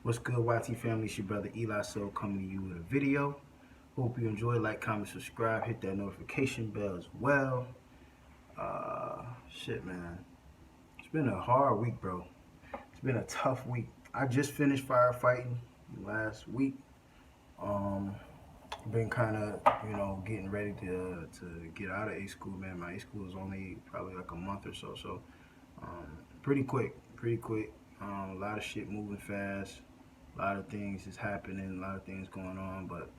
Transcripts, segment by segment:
What's good, YT family? It's your brother Eli Soul coming to you with a video. Hope you enjoy. Like, comment, subscribe, hit that notification bell as well. Shit, man. It's been a hard week, bro. It's been a tough week. I just finished firefighting last week. Um, been kind of, getting ready to get out of A school, man. My A school is only probably like a month or so, pretty quick. A lot of shit moving fast. A lot of things is happening. A lot of things going on, but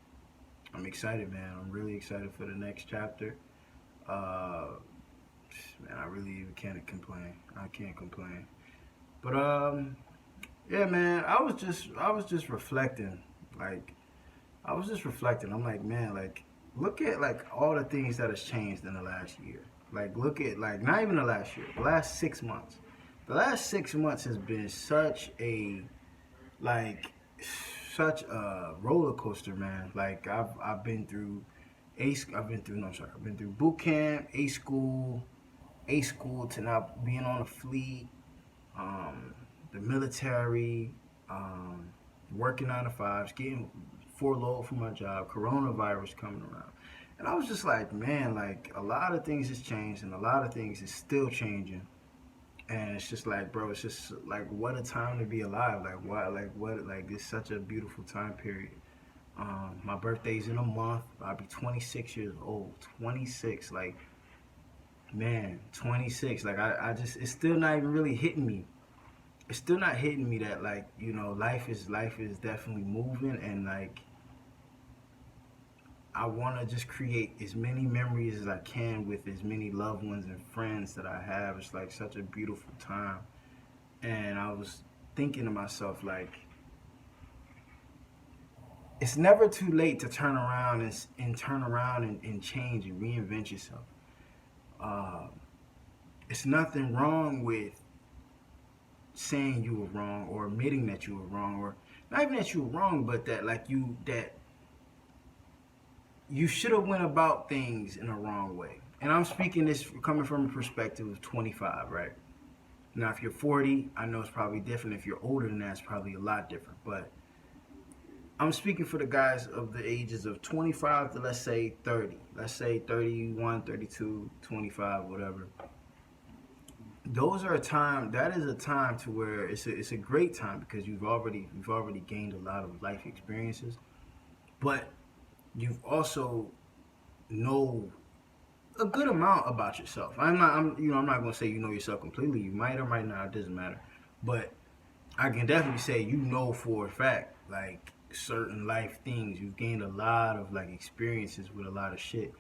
I'm excited, man. I'm really excited for the next chapter. Uh, Man, I really can't complain. I can't complain. But yeah, man. I was just reflecting. Like, I was just reflecting. I'm like, man, like, look at like all the things that has changed in the last year. Like, look at like not even the last year, the last 6 months. The last 6 months has been like such a roller coaster, man. Like I've been through I've been through boot camp, A school to now being on the fleet, um, the military, um, working 9 to 5s, getting furloughed from my job, coronavirus coming around. And I was just like, man, like a lot of things has changed and a lot of things is still changing. And it's just like, bro, it's just like what a time to be alive. Like it's such a beautiful time period. My birthday's in a month. I'll be 26 years old. 26, like, man, 26. Like I just, it's still not even really hitting me. It's still not hitting me that, like, life is definitely moving, and like I want to just create as many memories as I can with as many loved ones and friends that I have. It's like such a beautiful time. And I was thinking to myself, like, it's never too late to turn around and change and reinvent yourself. Uh, it's nothing wrong with saying you were wrong or admitting that you were wrong, or not even that you were wrong, but that you should have went about things in a wrong way. And I'm speaking this coming from a perspective of 25, right? Now, if you're 40, I know it's probably different. If you're older than that, it's probably a lot different. But I'm speaking for the guys of the ages of 25 to, let's say, 30. Let's say 31, 32, 25, whatever. That is a time to where it's a great time because you've already gained a lot of life experiences, but you've also know a good amount about yourself. I'm not gonna say you know yourself completely. You might or might not. It doesn't matter. But I can definitely say you know for a fact, like, certain life things. You've gained a lot of like experiences with a lot of shit,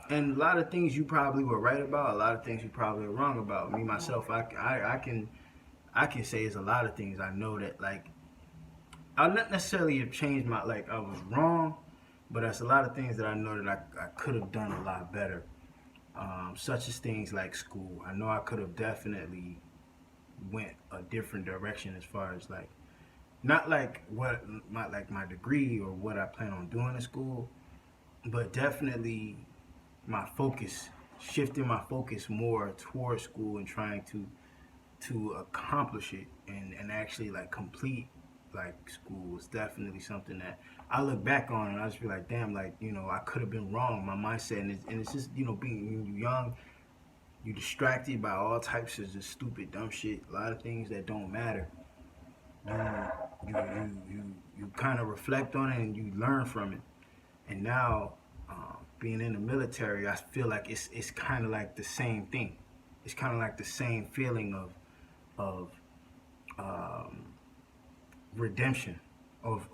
and a lot of things you probably were right about. A lot of things you probably were wrong about. Me myself, I can say there's a lot of things I know that, like, I'll not necessarily have changed my, like, I was wrong, but that's a lot of things that I know that I could have done a lot better. Such as things like school. I know I could have definitely went a different direction as far as, like, not like my degree or what I plan on doing in school, but definitely my focus, shifting my focus more towards school and trying to accomplish it and actually like complete like school is definitely something that I look back on and I just be like, damn, like, I could have been wrong. My mindset, and it's just, being when you're young, you distracted by all types of just stupid, dumb shit. A lot of things that don't matter. You you kind of reflect on it and you learn from it. And now, being in the military, I feel like it's kind of like the same thing. It's kind of like the same feeling of um, redemption, of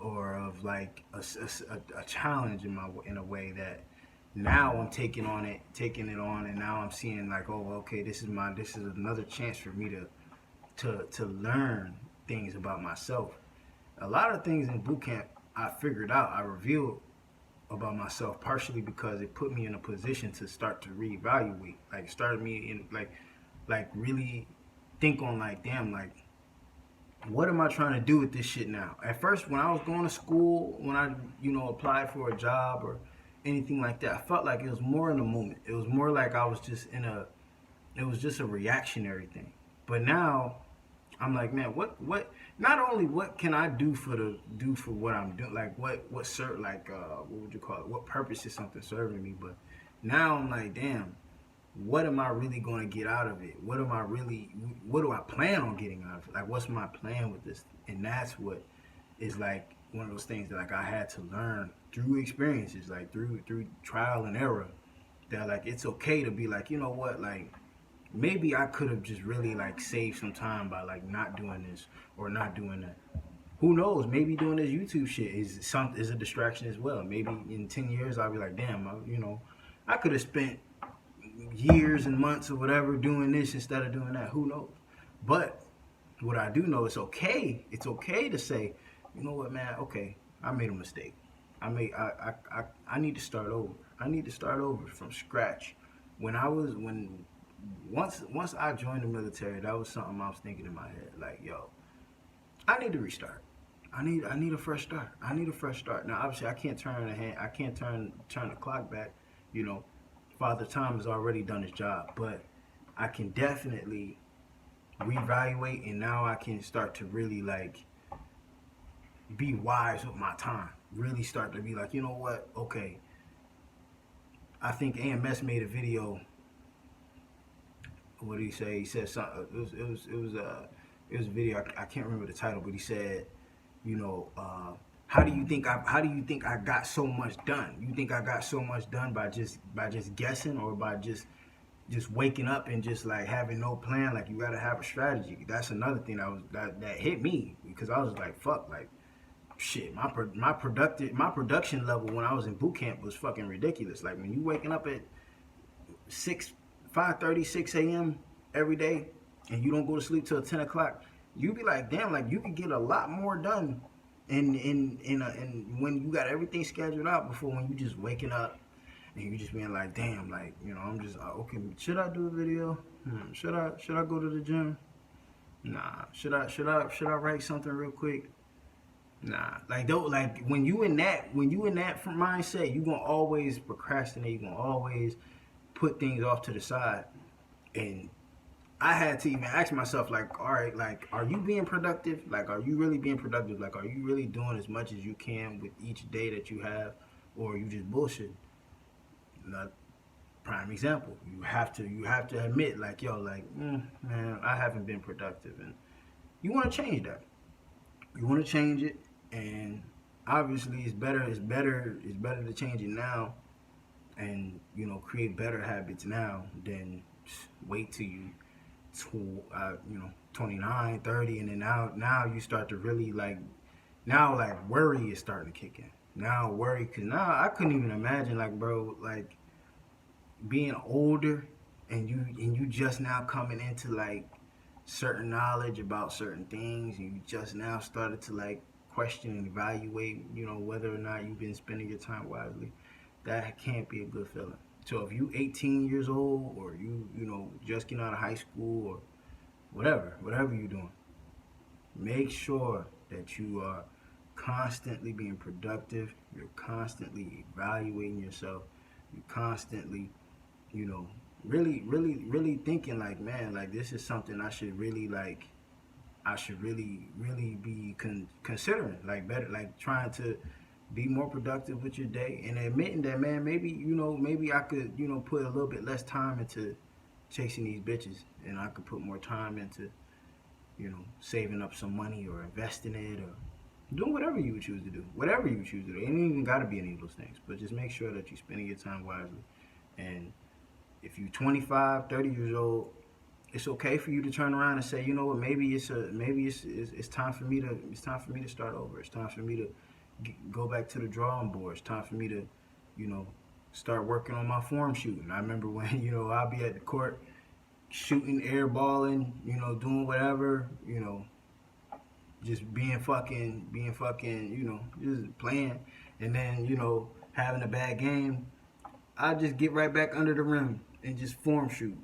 like a challenge in a way that now I'm taking it on, and now I'm seeing like, oh, okay, this is another chance for me to learn things about myself. A lot of things in boot camp I figured out, I revealed about myself, partially because it put me in a position to start to reevaluate. Like, started me in like really think on, like, damn, like, what am I trying to do with this shit now? At first, when I was going to school, when I applied for a job or anything like that, I felt like it was more in the moment. It was more like I was just it was just a reactionary thing. But now I'm like, man, what? Not only what can I do for what I'm doing, like what serve, like what would you call it? What purpose is something serving me? But now I'm like, damn, what am I really going to get out of it? What do I plan on getting out of it? Like, what's my plan with this? And that's what is like one of those things that like I had to learn through experiences, like through trial and error. That like it's okay to be like, you know what, like maybe I could have just really like saved some time by like not doing this or not doing that. Who knows? Maybe doing this YouTube shit is a distraction as well. Maybe in 10 years I'll be like, damn, I could have spent years and months or whatever doing this instead of doing that. Who knows? But what I do know, it's okay. It's okay to say, you know what, man? Okay, I made a mistake. I need to start over. I need to start over from scratch. When once I joined the military, that was something I was thinking in my head. Like, yo, I need to restart. I need a fresh start. I need a fresh start. Now, obviously, I can't turn the clock back. You know, Father Time has already done his job, but I can definitely reevaluate, and now I can start to really like be wise with my time. Really start to be like, you know what? Okay, I think AMS made a video. What did he say? He said something. It was a video. I can't remember the title, but he said, you know, how do you think I got so much done? You think I got so much done by just guessing, or by just waking up and just like having no plan? Like, you gotta have a strategy. That's another thing that hit me, because I was like, fuck, like shit. My production level when I was in boot camp was fucking ridiculous. Like, when you waking up at 5:30, 6 a.m. every day, and you don't go to sleep till 10 o'clock, you be like, damn, like you could get a lot more done and when you got everything scheduled out before when you just waking up and you just being like, damn, like, you know, I'm just okay, should I do a video? Should I go to the gym? Nah. Should I write something real quick? Nah. Like, though, like when you in that mindset, you gonna always procrastinate. You gonna always put things off to the side. And I had to even ask myself, like, all right, like, are you being productive? Like, are you really being productive? Like, are you really doing as much as you can with each day that you have, or are you just bullshitting? Like, prime example, you have to admit, like, yo, like, man, I haven't been productive, and you want to change that. You want to change it, and obviously, it's better to change it now, and you know, create better habits now than wait till you 29, 30, and then now you start to really like, now like worry is starting to kick in. Now worry, because now I couldn't even imagine, like, bro, like being older and you just now coming into like certain knowledge about certain things, and you just now started to like question and evaluate, you know, whether or not you've been spending your time wisely. That can't be a good feeling. So if you 18 years old, or you know, just getting out of high school, or whatever you're doing, make sure that you are constantly being productive. You're constantly evaluating yourself. You're constantly, you know, really thinking like, man, like this is something I should really like. I should really be considering, like, better, like trying to be more productive with your day, and admitting that, man, maybe I could, you know, put a little bit less time into chasing these bitches, and I could put more time into, you know, saving up some money, or investing it, or doing whatever you would choose to do. Whatever you choose to do. It ain't even got to be any of those things, but just make sure that you're spending your time wisely. And if you're 25, 30 years old, it's okay for you to turn around and say, you know what, maybe it's time for me to start over. It's time for me to go back to the drawing board. It's time for me to, you know, start working on my form shooting. I remember when, you know, I'll be at the court shooting, airballing, you know, doing whatever, you know, just being fucking, you know, just playing, and then, you know, having a bad game. I just get right back under the rim and just form shoot,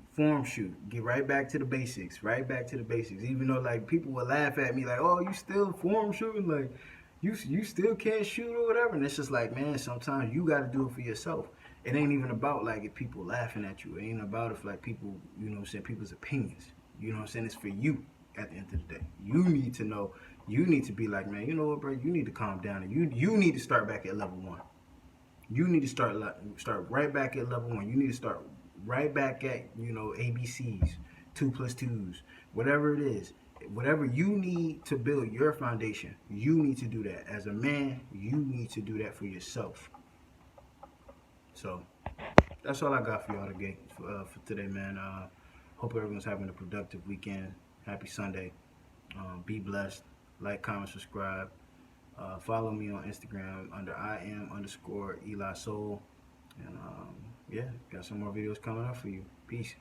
get right back to the basics, Even though like people would laugh at me like, oh, you still form shooting, like you still can't shoot or whatever. And it's just like, man, sometimes you got to do it for yourself. It ain't even about like if people laughing at you. It ain't about if like people, you know what I'm saying, people's opinions. You know what I'm saying? It's for you. at the end of the day. You need to know. You need to be like, man, you know what, bro? You need to calm down, and you need to start back at level one. You need to start right back at level one. You need to start right back at ABCs, 2 plus 2s, whatever it is. Whatever you need to build your foundation, you need to do that. As a man, you need to do that for yourself. So that's all I got for y'all today. For today, man. Hope everyone's having a productive weekend. Happy Sunday. Be blessed. Like, comment, subscribe. Follow me on Instagram under I am underscore Eli Soul. And yeah, got some more videos coming up for you. Peace.